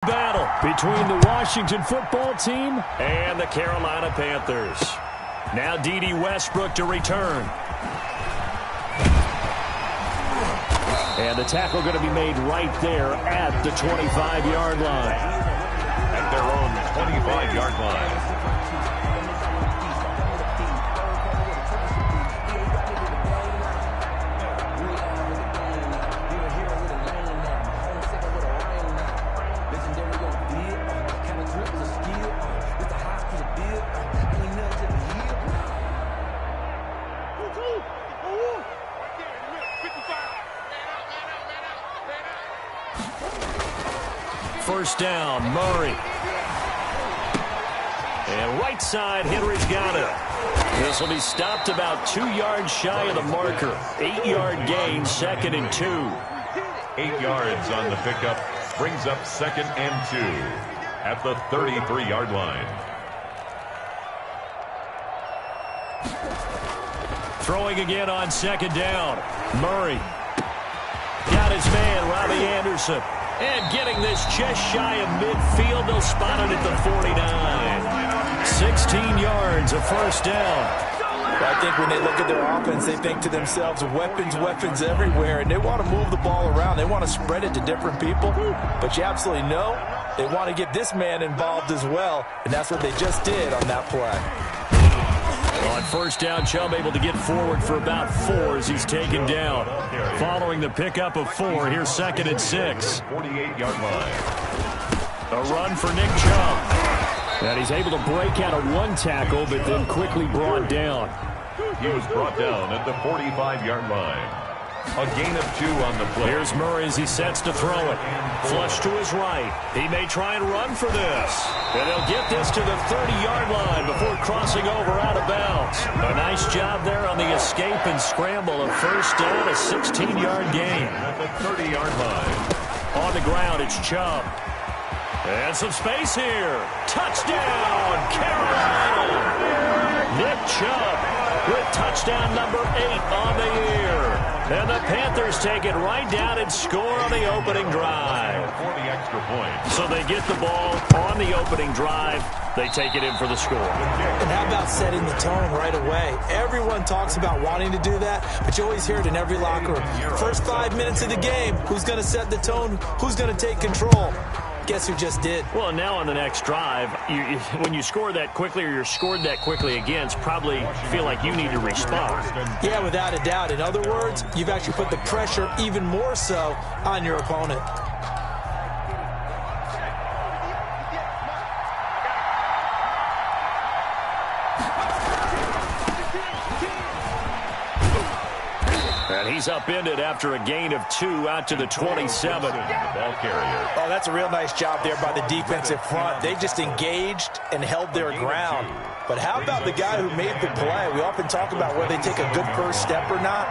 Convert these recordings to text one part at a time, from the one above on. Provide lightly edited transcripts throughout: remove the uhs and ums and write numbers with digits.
Battle between the Washington football team and the Carolina Panthers. Now D.D. Westbrook to return. And the tackle going to be made right there at the 25-yard line. At their own 25-yard line. First down, Murray. And right side, Henry's got it. This will be stopped about 2 yards shy of the marker. 8-yard gain, 2nd and 2. 8 yards on the pickup. Brings up 2nd and 2 at the 33-yard line. Throwing again on 2nd down. Murray. Got his man, Robbie Anderson. And getting this just shy of midfield, they'll spot it at the 49. 16 yards, a first down. I think when they look at their offense, they think to themselves, weapons everywhere, and they want to move the ball around. They want to spread it to different people, but you absolutely know they want to get this man involved as well, and that's what they just did on that play. On first down, Chubb able to get forward for about 4 as he's taken down. Following the pickup of 4, here's 2nd and 6. 48-yard line. A run for Nick Chubb. And he's able to break out of 1 tackle, but then quickly brought down. He was brought down at the 45-yard line. A gain of 2 on the play. Here's Murray as he sets to throw it. Flush to his right. He may try and run for this. And he'll get this to the 30-yard line before crossing over out of bounds. A nice job there on the escape and scramble. A first down, a 16-yard gain. At the 30-yard line. On the ground, it's Chubb. And some space here. Touchdown, Carolina! Nick Chubb with touchdown number 8 on the year. And the Panthers take it right down and score on the opening drive. For the extra point. So they get the ball on the opening drive. They take it in for the score. And how about setting the tone right away? Everyone talks about wanting to do that, but you always hear it in every locker room. First 5 minutes of the game, who's going to set the tone? Who's going to take control? Guess who just did? Well, now on the next drive, when you score that quickly or you're scored that quickly again, it's probably feel like you need to respond. Yeah, without a doubt. In other words, you've actually put the pressure even more so on your opponent. And he's upended after a gain of 2 out to the 27. Ball carrier. Oh, that's a real nice job there by the defensive front. They just engaged and held their ground. But how about the guy who made the play? We often talk about whether they take a good first step or not.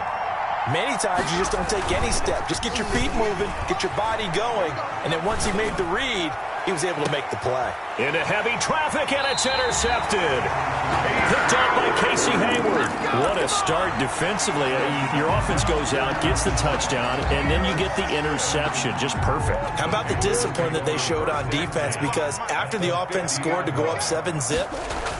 Many times you just don't take any step. Just get your feet moving, get your body going, and then once he made the read, he was able to make the play. Into heavy traffic, and it's intercepted. Picked up by Casey Hayward. What a start defensively. Your offense goes out, gets the touchdown, and then you get the interception. Just perfect. How about the discipline that they showed on defense? Because after the offense scored to go up 7-zip,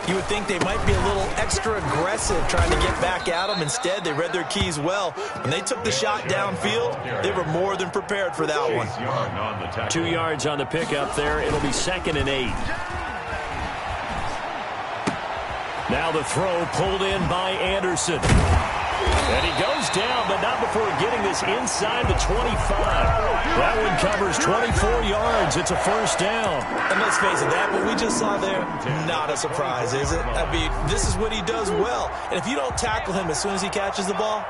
you would think they might be a little extra aggressive trying to get back at them. Instead, they read their keys well. When they took the shot downfield, they were more than prepared for that one. 2 yards on the pickup there. It'll be 2nd and 8. Now the throw pulled in by Anderson. And he goes down, but not before getting this inside the 25. That one covers 24 yards. It's a first down. And let's face it, that what we just saw there, not a surprise, is it? I mean, this is what he does well. And if you don't tackle him as soon as he catches the ball,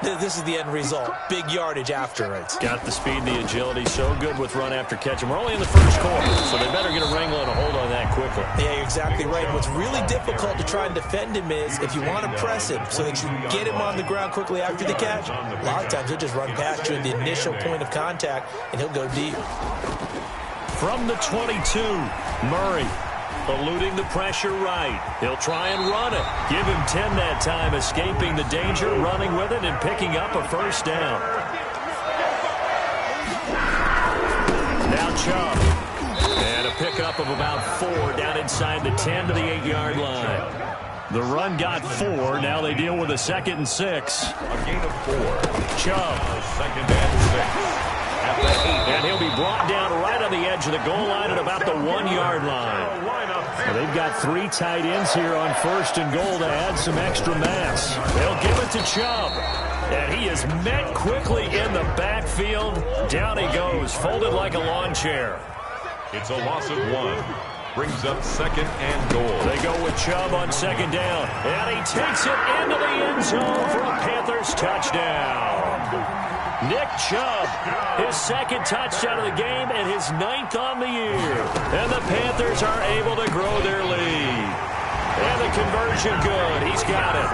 this is the end result. Big yardage after it. Got the speed and the agility. So good with run after catch. And we're only in the first quarter, so they better get a wrangle and a hold on that quickly. Yeah, you're exactly right. What's really difficult to try and defend him is if you want to press him so that you get him on the ground quickly after the catch, a lot of times he'll just run past you at the initial point of contact, and he'll go deep. From the 22, Murray. Eluding the pressure right. He'll try and run it. Give him 10 that time, escaping the danger, running with it, and picking up a first down. Now Chubb. pickup of about 4 down inside the 10 to the 8-yard line. The run got 4. Now they deal with a 2nd and 6. A gain of 4. Chubb. 2nd and 6. At the 8. And he'll be brought down right on the edge of the goal line at about the 1-yard line. Well, they've got 3 tight ends here on 1st and goal to add some extra mass. They'll give it to Chubb. And he is met quickly in the backfield. Down he goes, folded like a lawn chair. It's a loss of 1. Brings up 2nd and goal. They go with Chubb on 2nd down. And he takes it into the end zone for a Panthers touchdown. Nick Chubb, his 2nd touchdown of the game and his 9th on the year. And the Panthers are able to grow their lead. And the conversion good. He's got it.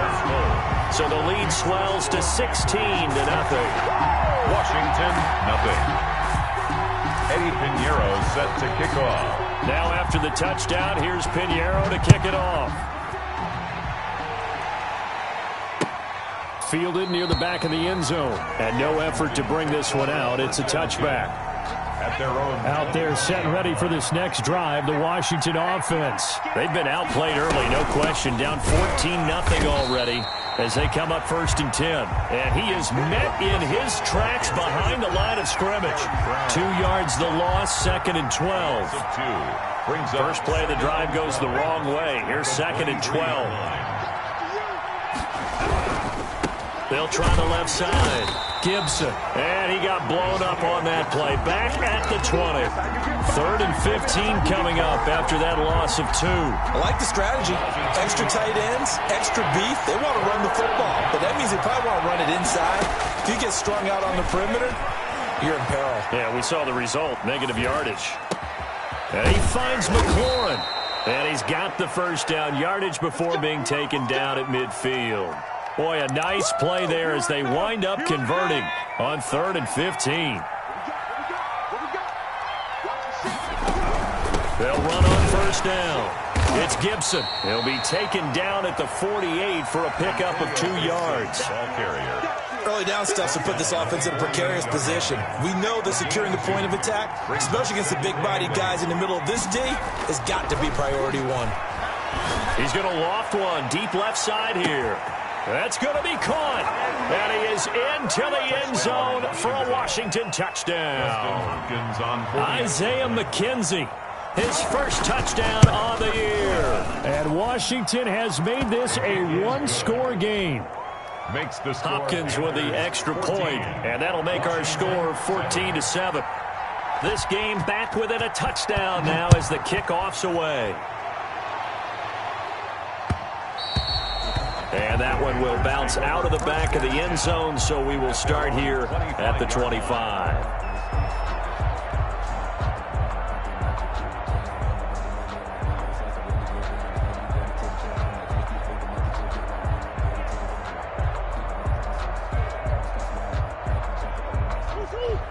So the lead swells to 16-0. Washington, nothing. Eddie Pinheiro set to kick off. Now after the touchdown, here's Pinheiro to kick it off. Fielded near the back of the end zone. And no effort to bring this one out. It's a touchback. At their own. Out there set and ready for this next drive, the Washington offense. They've been outplayed early, no question. Down 14-0 already as they come up 1st and 10. And he is met in his tracks behind the line of scrimmage. 2 yards the loss, 2nd and 12. First play of the drive goes the wrong way. Here's 2nd and 12. They'll try the left side. Gibson. And he got blown up on that play. Back at the 20. 3rd and 15 coming up after that loss of 2. I like the strategy. Extra tight ends, extra beef. They want to run the football. But that means they probably want to run it inside. If you get strung out on the perimeter, you're in peril. Yeah, we saw the result. Negative yardage. And he finds McLaurin. And he's got the 1st down. Yardage before being taken down at midfield. Boy, a nice play there as they wind up converting on 3rd and 15. They'll run on 1st down. It's Gibson. He'll be taken down at the 48 for a pickup of 2 yards. Ball carrier. Early down stuff to put this offense in a precarious position. We know that securing the point of attack, especially against the big-bodied guys in the middle of this D, has got to be priority 1. He's going to loft one deep left side here. That's going to be caught. And he is into the end zone for a Washington touchdown. Isaiah McKenzie, his 1st touchdown on the year. And Washington has made this a 1-score game. Makes the score. Hopkins with the extra point, and that'll make our score 14-7. This game back within a touchdown now as the kickoff's away. And that one will bounce out of the back of the end zone, so we will start here at the 25.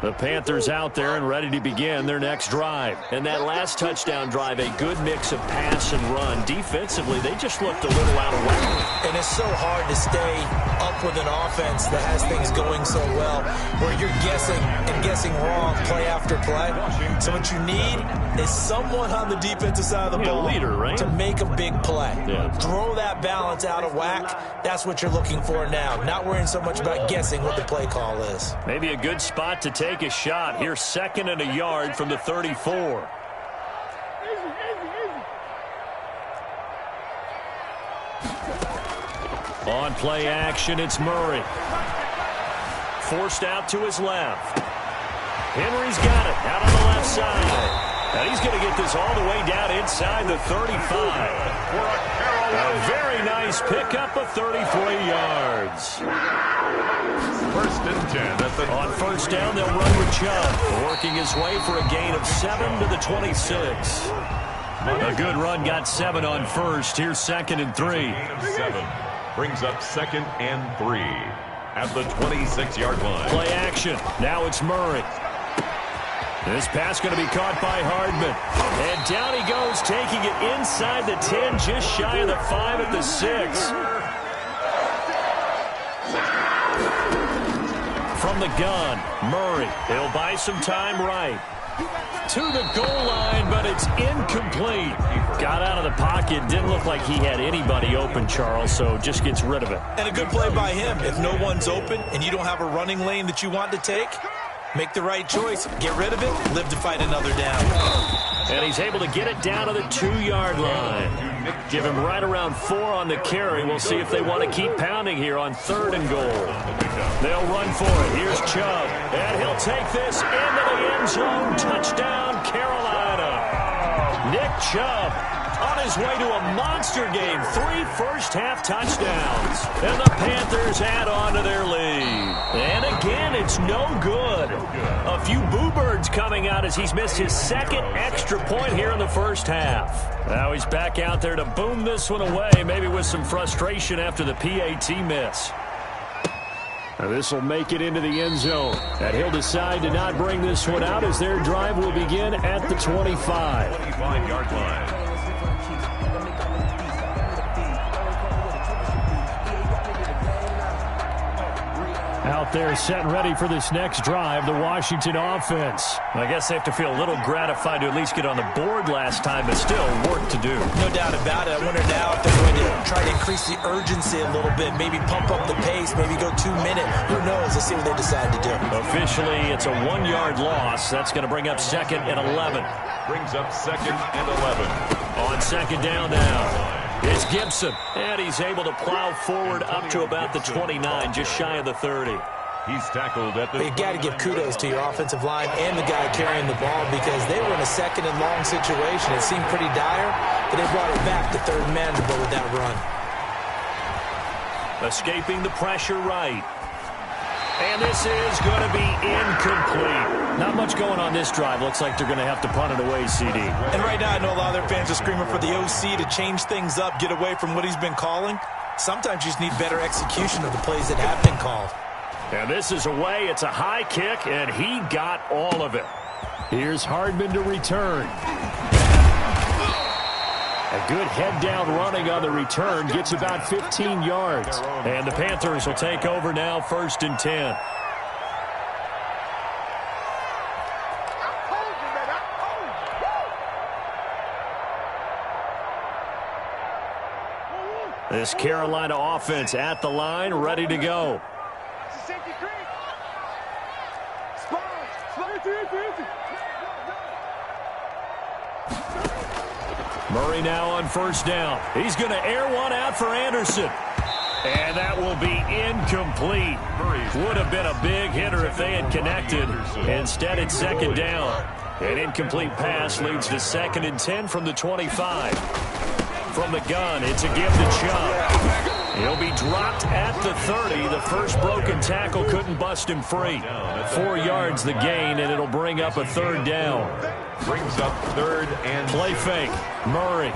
The Panthers out there and ready to begin their next drive. And that last touchdown drive, a good mix of pass and run. Defensively, they just looked a little out of whack. And it's so hard to stay up with an offense that has things going so well, where you're guessing and guessing wrong play after play. So what you need is someone on the defensive side of the ball leader, right? to make a big play. Yeah. Throw that balance out of whack. That's what you're looking for now. Not worrying so much about guessing what the play call is. Maybe a good spot to take a shot. Here's 2nd and a yard from the 34. On play action, it's Murray. Forced out to his left. Henry's got it out on the left side. And he's going to get this all the way down inside the 35. A very nice pickup of 33 yards. 1st and 10 at the On 1st down, they'll run with Chubb, working his way for a gain of 7 to the 26. A good run got 7 on 1st. Here's 2nd and 3. 7 brings up 2nd and 3 at the 26-yard line. Play action. Now it's Murray. This pass going to be caught by Hardman. And down he goes, taking it inside the 10, just shy of the 5 at the 6. From the gun, Murray. He'll buy some time right. To the goal line, but it's It's incomplete. Got out of the pocket. Didn't look like he had anybody open, Charles, so just gets rid of it. And a good play by him. If no one's open and you don't have a running lane that you want to take, make the right choice. Get rid of it. Live to fight another down. And he's able to get it down to the 2-yard line. Give him right around 4 on the carry. We'll see if they want to keep pounding here on 3rd and goal. They'll run for it. Here's Chubb. And he'll take this into the end zone. Touchdown, Carolina. Nick Chubb on his way to a monster game. 3 first-half touchdowns. And the Panthers add on to their lead. And again, it's no good. A few boo birds coming out as he's missed his 2nd extra point here in the first half. Now he's back out there to boom this one away, maybe with some frustration after the PAT miss. Now this will make it into the end zone. And he'll decide to not bring this one out as their drive will begin at the 25. 25-yard line. Out there set and ready for this next drive, the Washington offense. I guess they have to feel a little gratified to at least get on the board last time, but still work to do. No doubt about it. I wonder now if they're going to try to increase the urgency a little bit, maybe pump up the pace, maybe go 2-minute. Who knows? Let's see what they decide to do. Officially, it's a 1-yard loss. That's going to bring up 2nd and 11. Brings up 2nd and 11. On 2nd down now. It's Gibson, and he's able to plow forward up to about the 29, just shy of the 30. He's tackled at the... You've got to give kudos to your offensive line and the guy carrying the ball because they were in a 2nd and long situation. It seemed pretty dire, but they brought it back to 3rd and manageable with that run. Escaping the pressure right. And this is going to be incomplete. Not much going on this drive. Looks like they're going to have to punt it away, CD. And right now, I know a lot of their fans are screaming for the OC to change things up, get away from what he's been calling. Sometimes you just need better execution of the plays that have been called. And this is away. It's a high kick, and he got all of it. Here's Hardman to return. A good head-down running on the return. Gets about 15 yards. And the Panthers will take over now, 1st and 10. This Carolina offense at the line, ready to go. Murray now on 1st down. He's going to air one out for Anderson. And that will be incomplete. Would have been a big hitter if they had connected. Instead, it's 2nd down. An incomplete pass leads to 2nd and 10 from the 25. From the gun, it's a give to Chubb. He'll be dropped at the 30. The first broken tackle couldn't bust him free. 4 yards the gain, and it'll bring up a 3rd down. Brings up 3rd and... Play fake. Murray.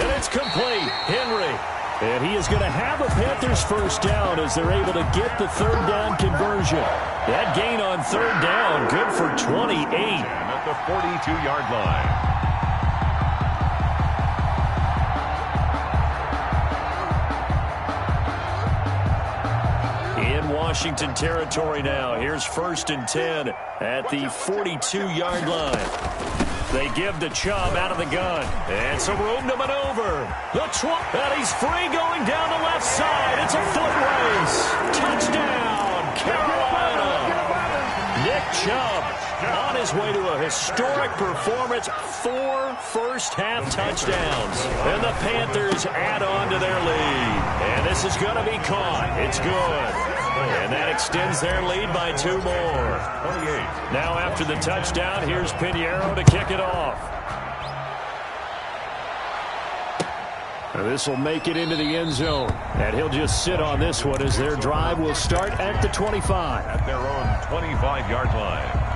And it's complete. Henry. And he is going to have a Panthers 1st down as they're able to get the 3rd down conversion. That gain on 3rd down, good for 28. At the 42-yard line. Washington territory now. Here's 1st and 10 at the 42-yard line. They give to Chubb out of the gun. And some room to maneuver. And he's free going down the left side. It's a foot race. Touchdown, Carolina. Nick Chubb on his way to a historic performance. 4 first-half touchdowns. And the Panthers add on to their lead. And this is going to be caught. It's good. And that extends their lead by 2 more. 28. Now after the touchdown, here's Pinheiro to kick it off. Now this will make it into the end zone. And he'll just sit on this one as their drive will start at the 25. At their own 25-yard line.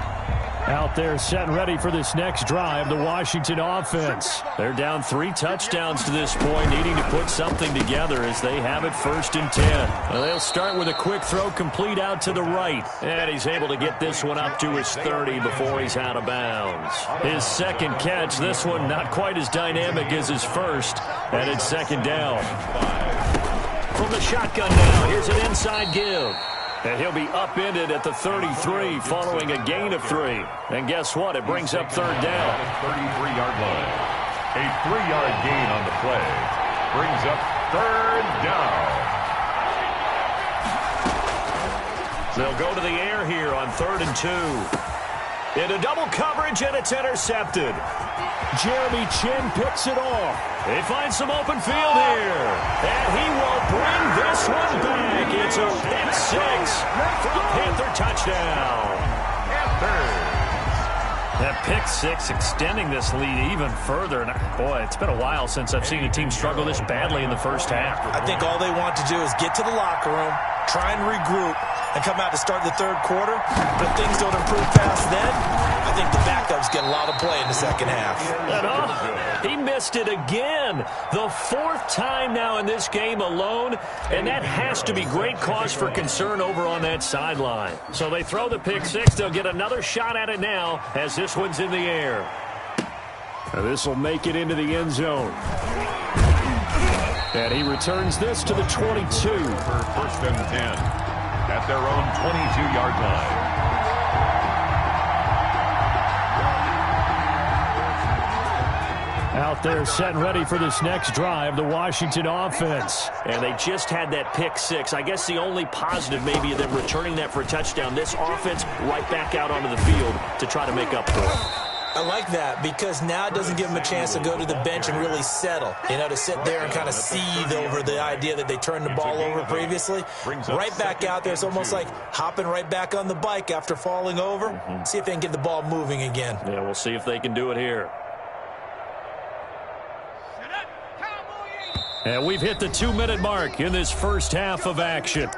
Out there set and ready for this next drive, the Washington offense. They're down 3 touchdowns to this point, needing to put something together as they have it 1st and 10. Well, they'll start with a quick throw complete out to the right. And he's able to get this one up to his 30 before he's out of bounds. His 2nd catch, this one not quite as dynamic as his first. And it's 2nd down. From the shotgun now, here's an inside give. And he'll be upended at the 33 following a gain of 3. And guess what? It brings up third down. 33-yard line. A 3-yard gain on the play brings up third down. They'll go to the air here on 3rd and 2. Into double coverage, and it's intercepted. Jeremy Chin picks it off. They find some open field here. And he will bring this one back. It's a pick 6 for a Panther touchdown. Panthers. That pick 6 extending this lead even further. And boy, it's been a while since I've seen a team struggle this badly in the first half. I think all they want to do is get to the locker room, try and regroup, and come out to start the third quarter. But if things don't improve past then, I think the backups get a lot of play in the second half. He missed it again. The 4th time now in this game alone, and that has to be great cause for concern over on that sideline. So they throw the pick 6. They'll get another shot at it now as this one's in the air. This will make it into the end zone. And he returns this to the 22. For 1st and 10 at their own 22-yard line. Out there set and ready for this next drive, the Washington offense. And they just had that pick 6. I guess the only positive maybe of them returning that for a touchdown. This offense right back out onto the field to try to make up for it. I like that because now it doesn't give them a chance to go to the bench and really settle. You know, to sit there and kind of seethe over the idea that they turned the ball over previously. Right back out there. It's almost like hopping right back on the bike after falling over. See if they can get the ball moving again. Yeah, we'll see if they can do it here. And we've hit the 2-minute mark in this first half of action.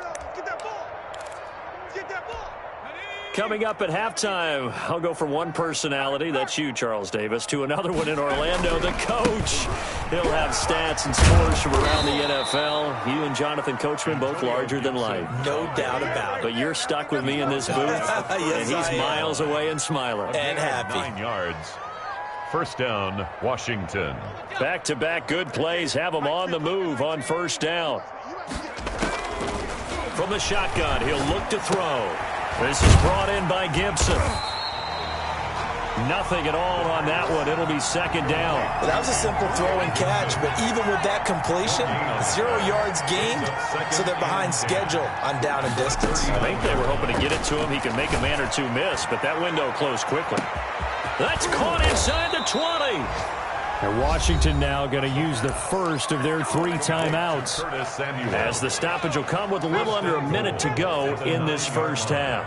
Coming up at halftime, I'll go from one personality, that's you, Charles Davis, to another one in Orlando, the coach. He'll have stats and scores from around the NFL. You and Jonathan Coachman, both larger than life. No doubt about it. But you're stuck with me in this booth, yes, and he's miles away and smiling. And happy. 9 yards. 1st down, Washington. Back-to-back good plays have them on the move on 1st down. From the shotgun, he'll look to throw. This is brought in by Gibson. Nothing at all on that one. It'll be 2nd down. Well, that was a simple throw and catch, but even with that completion, 0 yards gained, so they're behind schedule on down and distance. I think they were hoping to get it to him. He can make a man or two miss, but that window closed quickly. That's caught inside the 20. And Washington now going to use the first of their 3 timeouts, as the stoppage will come with a little under a minute to go in this first half.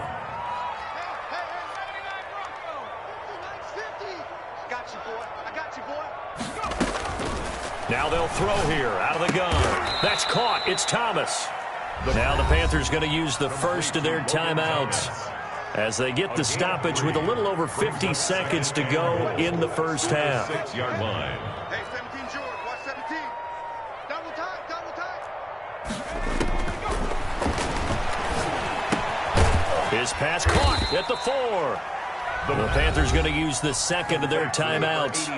Now they'll throw here out of the gun. That's caught. It's Thomas. Now the Panthers going to use the first of their timeouts, as they get the stoppage with a little over 50 seconds to go in the first half. 6-yard line. Hey, 17, George, watch 17. Double time, double time. His pass caught at the 4. The Panthers going to use the second of their timeouts,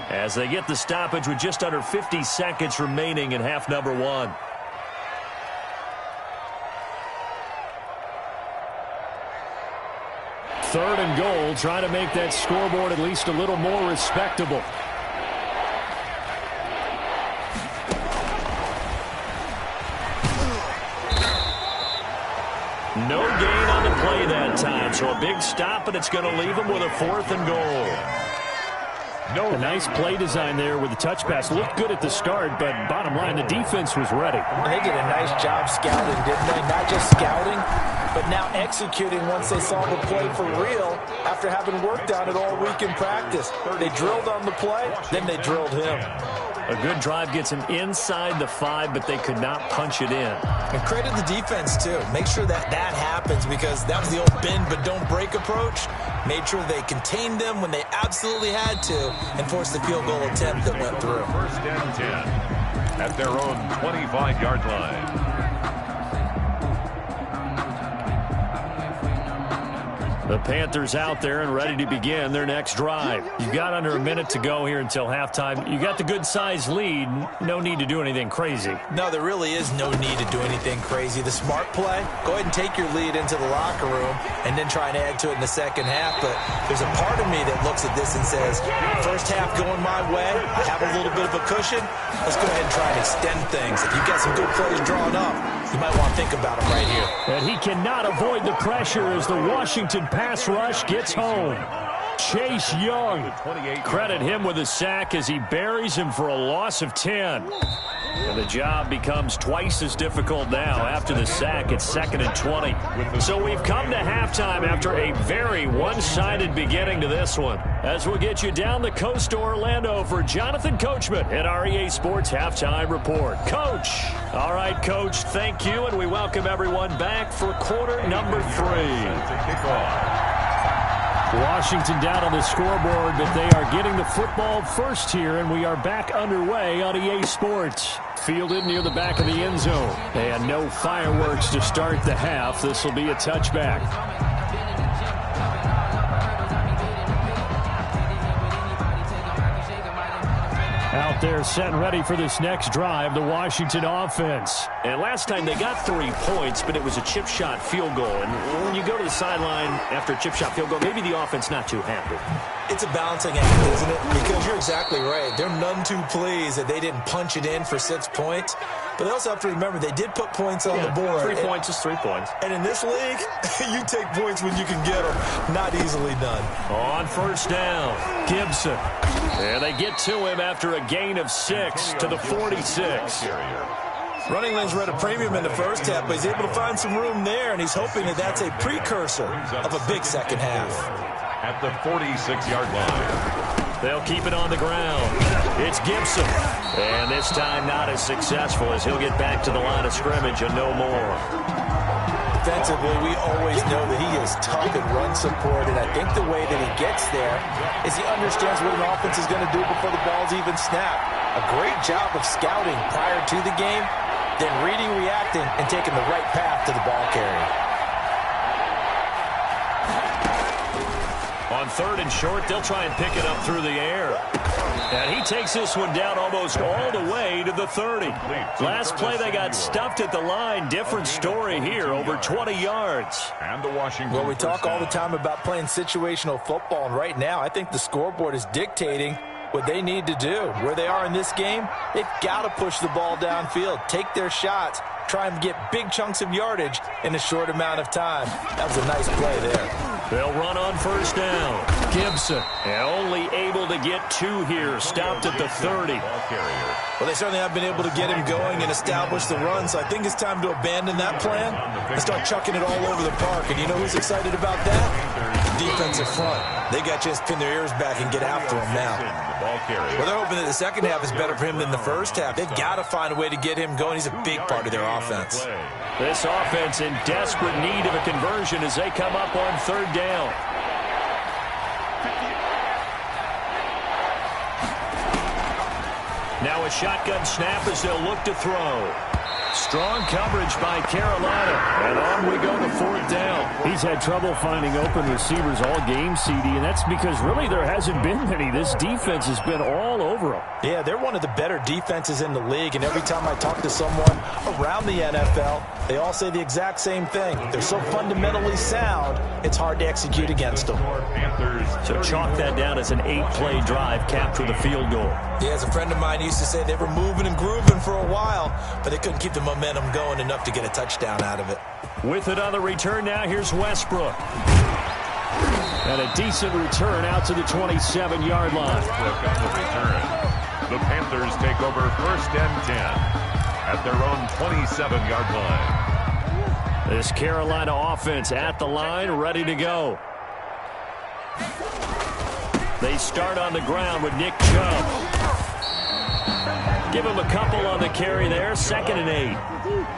as they get the stoppage with just under 50 seconds remaining in half number 1. Third and goal, trying to make that scoreboard at least a little more respectable. No gain on the play that time, so a big stop, and it's going to leave them with a 4th and goal. A nice play design there with the touch pass. Looked good at the start, but bottom line, the defense was ready. They did a nice job scouting, didn't they? Not just scouting, but now executing once they saw the play for real after having worked on it all week in practice. They drilled on the play, then they drilled him. A good drive gets him inside the 5, but they could not punch it in. And credit the defense, too. Make sure that that happens, because that was the old bend but don't break approach. Made sure they contained them when they absolutely had to and forced the field goal attempt that went through. 1st and 10 at their own 25-yard line. The Panthers out there and ready to begin their next drive. You've got under a minute to go here until halftime. You got the good-sized lead. No need to do anything crazy. No, there really is no need to do anything crazy. The smart play, go ahead and take your lead into the locker room and then try and add to it in the second half. But there's a part of me that looks at this and says, first half going my way, I have a little bit of a cushion. Let's go ahead and try and extend things. If you've got some good plays drawn up, you might want to think about them right here. And he cannot avoid the pressure as the Washington pass rush gets home. Chase Young. Credit him with a sack as he buries him for a loss of 10. And the job becomes twice as difficult now after the sack. It's 2nd and 20. So we've come to halftime after a very one-sided beginning to this one. As we'll get you down the coast to Orlando for Jonathan Coachman at our EA Sports Halftime Report. Coach. All right, Coach, thank you, and we welcome everyone back for quarter number 3. Washington down on the scoreboard, but they are getting the football first here, and we are back underway on EA Sports. Fielded near the back of the end zone. And no fireworks to start the half. This will be a touchback. Out there set and ready for this next drive, the Washington offense. And last time they got 3 points, but it was a chip shot field goal. And when you go to the sideline after a chip shot field goal, maybe the offense not too happy. It's a balancing act, isn't it? Because you're exactly right. They're none too pleased that they didn't punch it in for 6 points. But they also have to remember they did put points on the board. 3 points is 3 points. And in this league, you take points when you can get them. Not easily done. On first down, Gibson. And they get to him after a gain of 6 to the 46. Running lanes were at a premium in the first half, but he's able to find some room there, and he's hoping that that's a precursor of a big second half. At the 46-yard line. They'll keep it on the ground. It's Gibson. And this time not as successful as he'll get back to the line of scrimmage and no more. Defensively, we always know that he is tough in run support, and I think the way that he gets there is he understands what an offense is going to do before the ball's even snapped. A great job of scouting prior to the game, then reading, reacting, and taking the right path to the ball carrier. On 3rd and short, they'll try and pick it up through the air. And he takes this one down almost all the way to the 30. Last play, they got stuffed at the line. Different story here, over 20 yards. And the Washington. Well, we talk all the time about playing situational football, and right now I think the scoreboard is dictating what they need to do. Where they are in this game, they've got to push the ball downfield, take their shots, try and get big chunks of yardage in a short amount of time. That was a nice play there. They'll run on first down. Gibson, and only able to get 2 here, stopped at the 30. Well, they certainly have been able to get him going and establish the run, so I think it's time to abandon that plan and start chucking it all over the park. And you know who's excited about that? Defensive front. They got to just pin their ears back and get after him now. Well, they're hoping that the second half is better for him than the first half. They've got to find a way to get him going. He's a big part of their offense. This offense in desperate need of a conversion as they come up on 3rd down. Now a shotgun snap as they'll look to throw. Strong coverage by Carolina. And on we go to 4th down. He's had trouble finding open receivers all game, CD, and that's because really there hasn't been many. This defense has been all over them. Yeah, they're one of the better defenses in the league, and every time I talk to someone around the NFL, they all say the exact same thing. They're so fundamentally sound, it's hard to execute against them. So chalk that down as an 8-play drive capped with a field goal. Yeah, as a friend of mine used to say, they were moving and grooving for a while, but they couldn't keep the momentum going enough to get a touchdown out of it. With it on the return now, here's Westbrook. And a decent return out to the 27-yard line. Westbrook on the return. The Panthers take over 1st and 10 at their own 27-yard line. This Carolina offense at the line, ready to go. They start on the ground with Nick Chubb. Give him a couple on the carry there, 2nd and 8.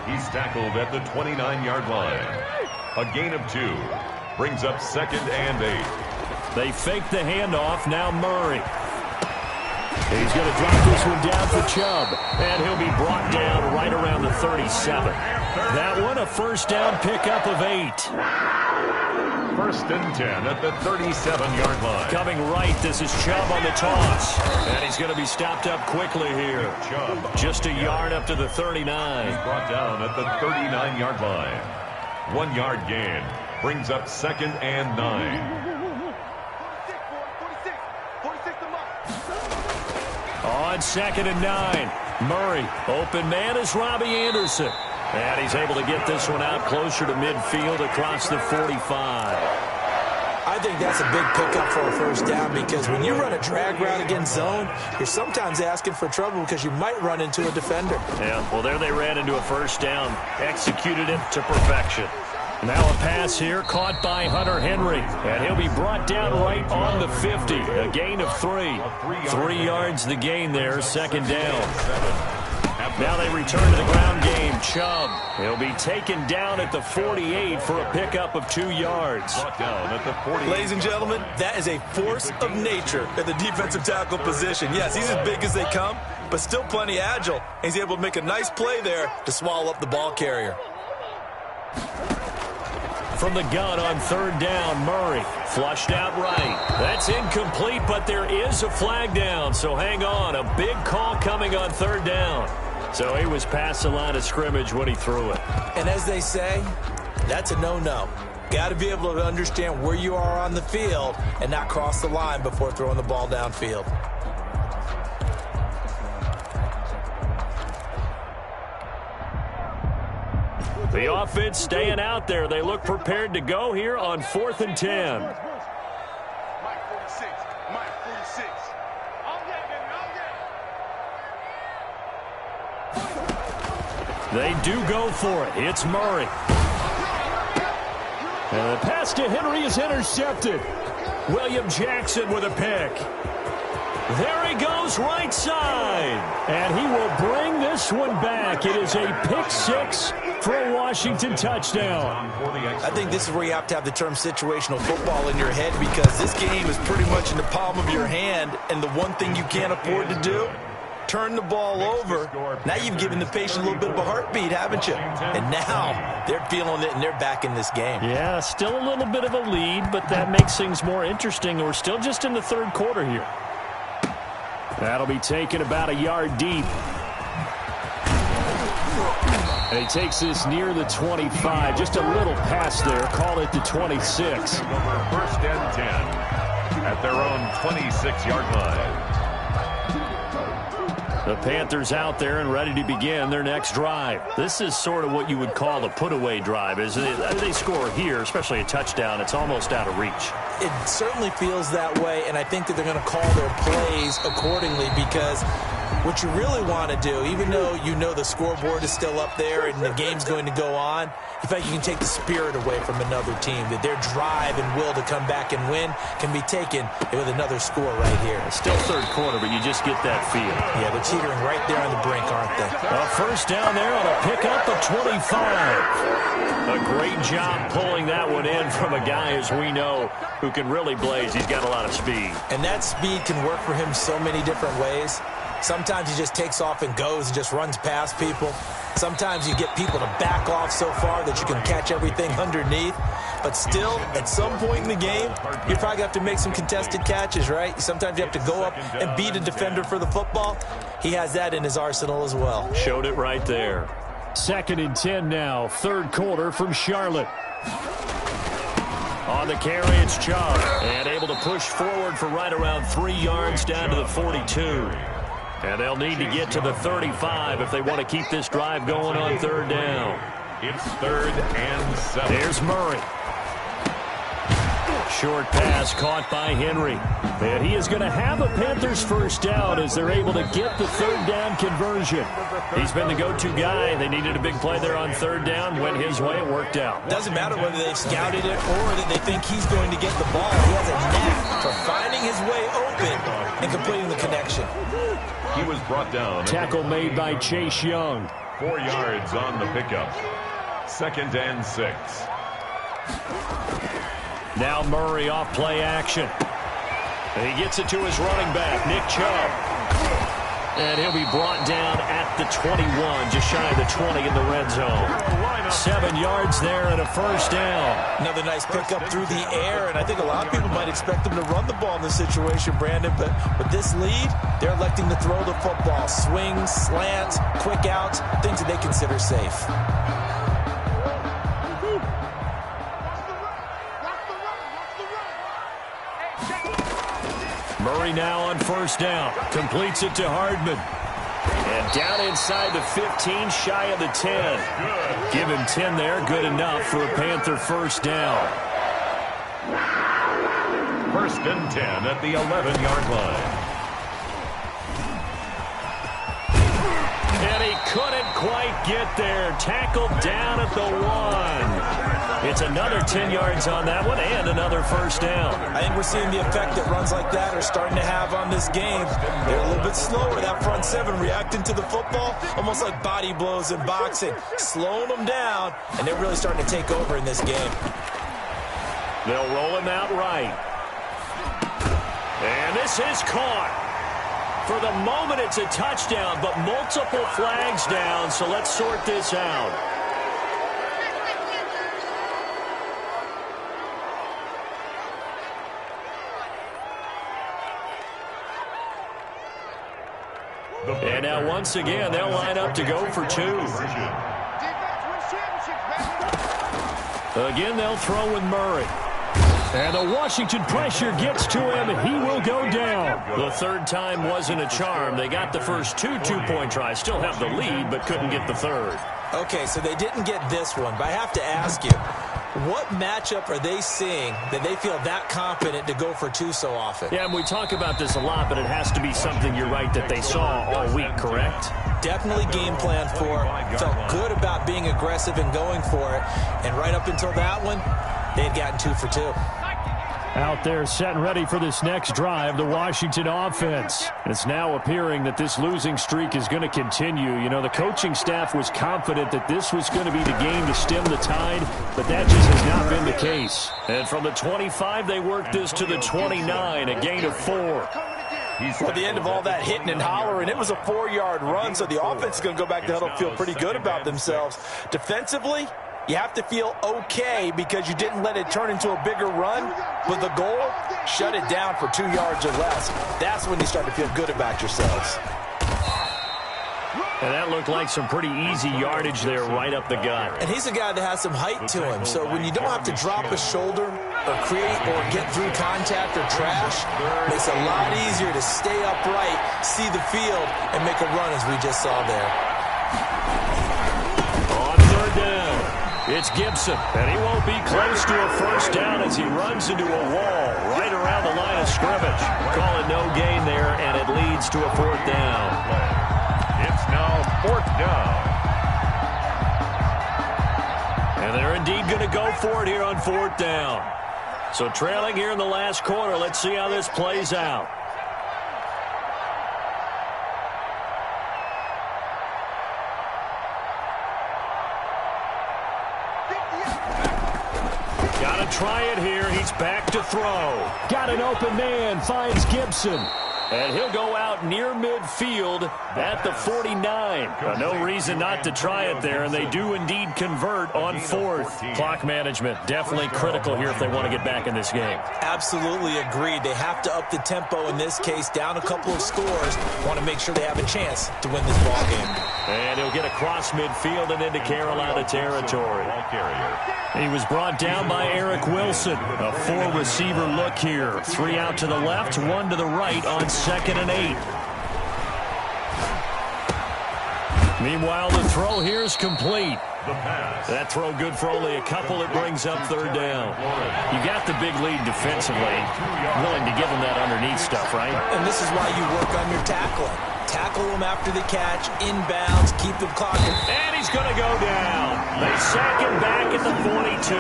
He's tackled at the 29-yard line. A gain of 2 brings up 2nd and 8. They fake the handoff, now Murray. He's going to drop this one down for Chubb, and he'll be brought down right around the 37. That one a 1st down pickup of 8. First and 10 at the 37-yard line. Coming right, this is Chubb on the toss. And he's going to be stopped up quickly here. Chubb. Just a yard up to the 39. He's brought down at the 39-yard line. 1 yard gain brings up second and 9. On second and 9, Murray. Open man is Robbie Anderson. And he's able to get this one out closer to midfield across the 45. I think that's a big pickup for a first down because when you run a drag route against zone, you're sometimes asking for trouble because you might run into a defender. Yeah, well, there they ran into a first down. Executed it to perfection. Now a pass here caught by Hunter Henry. And he'll be brought down right on the 50. A gain of 3. 3 yards the gain there, second down. Now they return to the ground game. Chubb. He'll be taken down at the 48 for a pickup of 2 yards. Down at the 48. Ladies and gentlemen, that is a force of nature at the defensive tackle position. Yes, he's as big as they come, but still plenty agile. He's able to make a nice play there to swallow up the ball carrier. From the gun on third down, Murray. Flushed out right. That's incomplete, but there is a flag down, so hang on. A big call coming on third down. So he was past the line of scrimmage when he threw it. And as they say, that's a no-no. Got to be able to understand where you are on the field and not cross the line before throwing the ball downfield. The offense staying out there. They look prepared to go here on 4th and 10. Mike 46. Mike 46. They do go for it. It's Murray. And the pass to Henry is intercepted. William Jackson with a pick. There he goes right side. And he will bring this one back. It is a pick 6 for a Washington touchdown. I think this is where you have to have the term situational football in your head because this game is pretty much in the palm of your hand, and the one thing you can't afford to do, turn the ball over. Now you've given the patient a little bit of a heartbeat, haven't you? And now they're feeling it, and they're back in this game. Yeah, still a little bit of a lead, but that makes things more interesting. We're still just in the third quarter here. That'll be taken about a yard deep. And he takes this near the 25. Just a little pass there. Call it the 26. Over first and 10 at their own 26-yard line. The Panthers out there and ready to begin their next drive. This is sort of what you would call the put-away drive. As they score here, especially a touchdown, it's almost out of reach. It certainly feels that way, and I think that they're going to call their plays accordingly because what you really want to do, even though you know the scoreboard is still up there and the game's going to go on, in fact, you can take the spirit away from another team, that their drive and will to come back and win can be taken with another score right here. It's still third quarter, but you just get that feel. Yeah, they're teetering right there on the brink, aren't they? A first down there on a pickup of 25. A great job pulling that one in from a guy, as we know, who can really blaze. He's got a lot of speed. And that speed can work for him so many different ways. Sometimes he just takes off and goes and just runs past people. Sometimes you get people to back off so far that you can catch everything underneath. But still, at some point in the game, you probably have to make some contested catches, right? Sometimes you have to go up and beat a defender for the football. He has that in his arsenal as well. Showed it right there. 2nd and 10 now, third quarter from Charlotte. On the carry, it's Chubb. And able to push forward for right around 3 yards down to the 42. And they'll need to get to the 35 if they want to keep this drive going on third down. It's 3rd and 7. Here's Murray. Short pass caught by Henry. And he is going to have a Panthers first down as they're able to get the third down conversion. He's been the go-to guy. They needed a big play there on third down. Went his way. It worked out. Doesn't matter whether they've scouted it or that they think he's going to get the ball. He has a knack for finding his way open and completing the connection. He was brought down. Tackle made by Chase Young. 4 yards on the pickup. 2nd and 6. Now Murray off play action. And he gets it to his running back, Nick Chubb. And he'll be brought down at the 21, just shy of the 20 in the red zone. 7 yards there and a first down. Another nice pickup through the air, and I think a lot of people might expect them to run the ball in this situation, Brandon, but with this lead, they're electing to throw the football. Swings, slants, quick outs, things that they consider safe. Murray now on first down. Completes it to Hardman. And down inside the 15, shy of the 10. Give him 10 there. Good enough for a Panther first down. First and 10 at the 11-yard line. And he couldn't quite get there. Tackled down at the 1. It's another 10 yards on that one and another first down. I think we're seeing the effect that runs like that are starting to have on this game. They're a little bit slower, that front 7, reacting to the football, almost like body blows in boxing, slowing them down, and they're really starting to take over in this game. They'll roll him out right. And this is caught. For the moment, it's a touchdown, but multiple flags down, so let's sort this out. And now once again, they'll line up to go for 2. Again, they'll throw with Murray. And the Washington pressure gets to him. He will go down. The third time wasn't a charm. They got the first 2 two-point tries. Still have the lead, but couldn't get the third. Okay, so they didn't get this one, but I have to ask you, what matchup are they seeing that they feel that confident to go for 2 so often? Yeah, and we talk about this a lot, but it has to be something, you're right, that they saw all week, correct? Definitely game plan for. Felt good about being aggressive and going for it. And right up until that one, they had gotten 2 for 2. Out there set and ready for this next drive, the Washington offense. It's now appearing that this losing streak is going to continue. You know, the coaching staff was confident that this was going to be the game to stem the tide, but that just has not been the case. And from the 25, they worked this to the 29, a gain of 4. For the end of all that hitting and hollering, it was a 4-yard run, so the offense is going to go back to huddle, feel pretty good about themselves. Defensively, you have to feel okay because you didn't let it turn into a bigger run. But the goal, shut it down for 2 yards or less. That's when you start to feel good about yourselves. And that looked like some pretty easy yardage there right up the gut. And he's a guy that has some height to him. So when you don't have to drop a shoulder or create or get through contact or trash, it makes it a lot easier to stay upright, see the field, and make a run as we just saw there. On third down. It's Gibson, and he won't be close to a first down as he runs into a wall right around the line of scrimmage. Call it no gain there, and it leads to a 4th down. It's now 4th down. And they're indeed going to go for it here on 4th down. So trailing here in the last quarter, let's see how this plays out. Got to try it here. He's back to throw. Got an open man. Finds Gibson. And he'll go out near midfield at the 49. No reason not to try it there, and they do indeed convert on 4th. Clock management definitely critical here if they want to get back in this game. Absolutely agreed. They have to up the tempo in this case, down a couple of scores. Want to make sure they have a chance to win this ball game. And he'll get across midfield and into Carolina territory. He was brought down by Eric Wilson. A 4-receiver look here. 3 out to the left, 1 to the right on 2nd and 8. Meanwhile, the throw here is complete. That throw good for only a couple. It brings up 3rd down. You got the big lead defensively. Willing to give them that underneath stuff, right? And this is why you work on your tackling. Tackle them after the catch, inbounds, keep them clocking. And he's going to go down. They sack him back at the 42.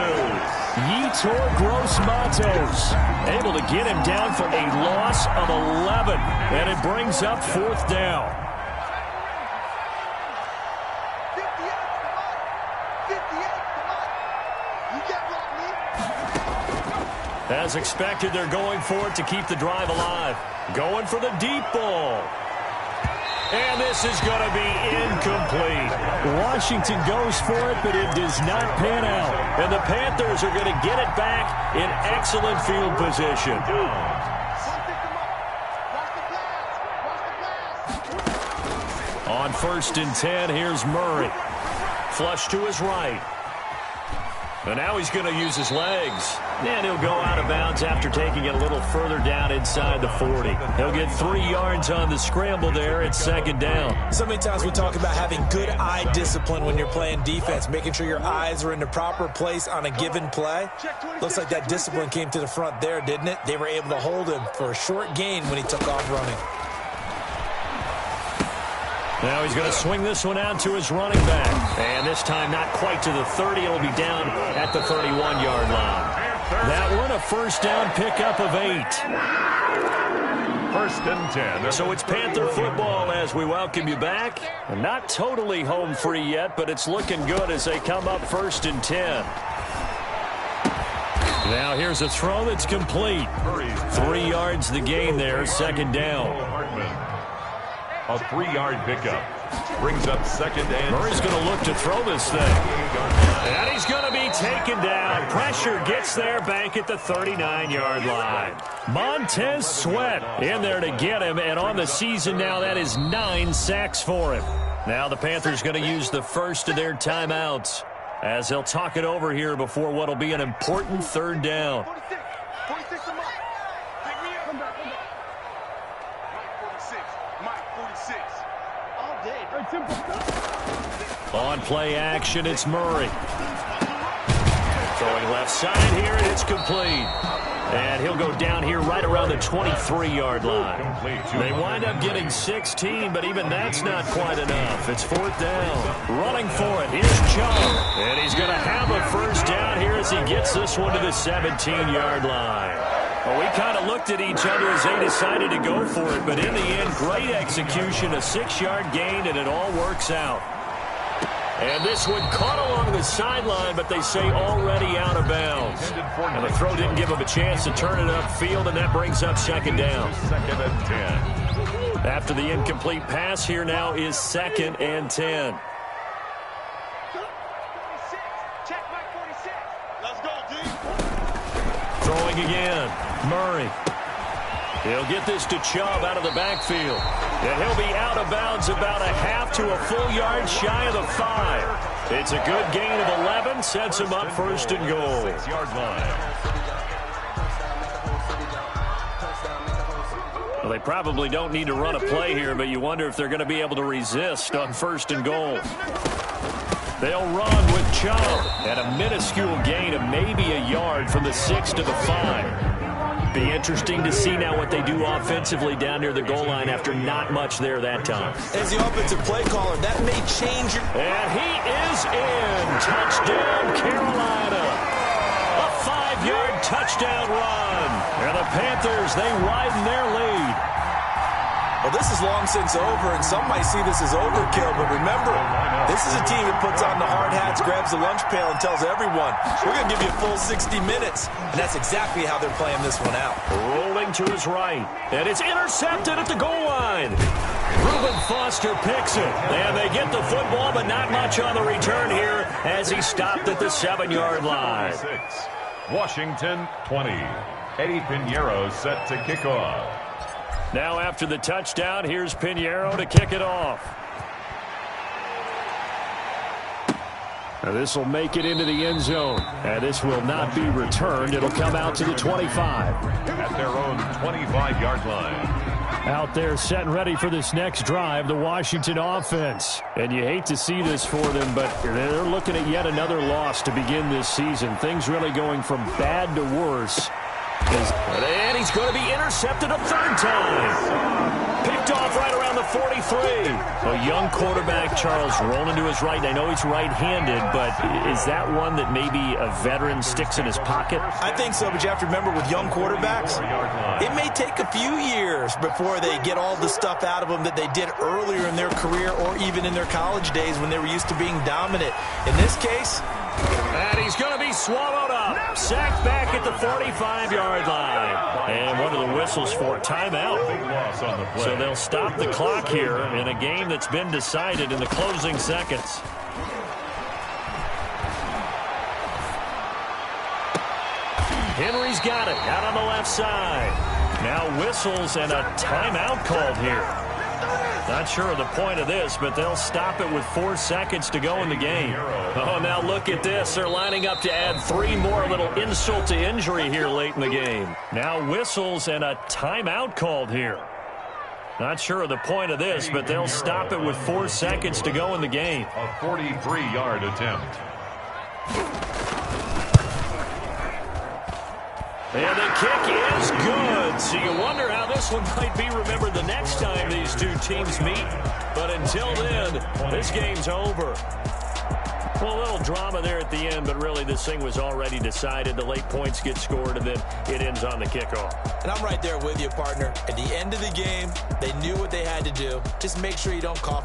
Yetur Gross-Matos able to get him down for a loss of 11. And it brings up 4th down. 58. As expected, they're going for it to keep the drive alive. Going for the deep ball. And this is going to be incomplete. Washington goes for it, but it does not pan out. And the Panthers are going to get it back in excellent field position. On 1st and 10, here's Murray. Flush to his right. And now he's going to use his legs. And he'll go out of bounds after taking it a little further down inside the 40. He'll get 3 yards on the scramble there at 2nd down. So many times we talk about having good eye discipline when you're playing defense, making sure your eyes are in the proper place on a given play. Looks like that discipline came to the front there, didn't it? They were able to hold him for a short gain when he took off running. Now he's going to swing this one out to his running back. And this time not quite to the 30. It'll be down at the 31-yard line. That one a 1st down pickup of 8. 1st and 10. So it's Panther football as we welcome you back. And not totally home free yet, but it's looking good as they come up 1st and 10. Now here's a throw that's complete. 3 yards the gain there, 2nd down. A 3-yard pickup. Brings up 2nd and... Murray's going to look to throw this thing. And he's going to be taken down. Pressure gets there back at the 39-yard line. Montez Sweat in there to get him. And on the season now, that is 9 sacks for him. Now the Panthers going to use the first of their timeouts as they'll talk it over here before what will be an important 3rd down. 46 a month. Pick me up. Mike 46. All day. On play action, it's Murray. Throwing left side here, and it's complete. And he'll go down here right around the 23-yard line. They wind up getting 16, but even that's not quite enough. It's 4th down. Running for it. Here's Chubb. And he's going to have a 1st down here as he gets this one to the 17-yard line. Well, we kind of looked at each other as they decided to go for it, but in the end, great execution, a 6-yard gain, and it all works out. And this one caught along the sideline, but they say already out of bounds. And the throw didn't give him a chance to turn it upfield, and that brings up 2nd down. 2nd and 10. After the incomplete pass, here now is 2nd and 10. 46. Check Mike 46. Let's go, D. Throwing again. Murray. He'll get this to Chubb out of the backfield. And he'll be out of bounds about a half to a full yard shy of the 5. It's a good gain of 11. Sets him up 1st and goal. 6-yard line. Well, they probably don't need to run a play here, but you wonder if they're going to be able to resist on 1st and goal. They'll run with Chubb at a minuscule gain of maybe a yard from the 6 to the 5. Be interesting to see now what they do offensively down near the goal line after not much there that time. As the offensive play caller, that may change your... And he is in. Touchdown, Carolina. A 5-yard touchdown run. And the Panthers, they widen their lead. Well, this is long since over, and some might see this as overkill, but remember, this is a team that puts on the hard hats, grabs the lunch pail, and tells everyone, we're going to give you a full 60 minutes. And that's exactly how they're playing this one out. Rolling to his right, and it's intercepted at the goal line. Reuben Foster picks it, and they get the football, but not much on the return here as he stopped at the 7-yard line. Washington 20. Eddie Pinheiro set to kick off. Now after the touchdown, here's Pinheiro to kick it off. Now this will make it into the end zone. And this will not be returned. It'll come out to the 25. At their own 25-yard line. Out there set and ready for this next drive, the Washington offense. And you hate to see this for them, but they're looking at yet another loss to begin this season. Things really going from bad to worse. And he's going to be intercepted a 3rd time. Picked off right around the 43. A young quarterback, Charles, rolling to his right. I know he's right-handed, but is that one that maybe a veteran sticks in his pocket? I think so, but you have to remember with young quarterbacks, it may take a few years before they get all the stuff out of them that they did earlier in their career or even in their college days when they were used to being dominant. In this case... And he's going to be swallowed up. up. Sacked back at the 45-yard line. And one of the whistles for timeout. Big loss on the play. So they'll stop the clock here in a game that's been decided in the closing seconds. Henry's got it out on the left side. Now whistles and a timeout called here. Not sure of the point of this, but they'll stop it with 4 seconds to go in the game. Oh, now look at this. They're lining up to add 3 more, a little insult to injury here late in the game. Now whistles and a timeout called here. Not sure of the point of this, but they'll stop it with 4 seconds to go in the game. A 43-yard attempt. And the kick is good. So you wonder how this one might be remembered the next time these two teams meet. But until then, this game's over. Well, a little drama there at the end, but really this thing was already decided. The late points get scored, and then it ends on the kickoff. And I'm right there with you, partner. At the end of the game, they knew what they had to do. Just make sure you don't cough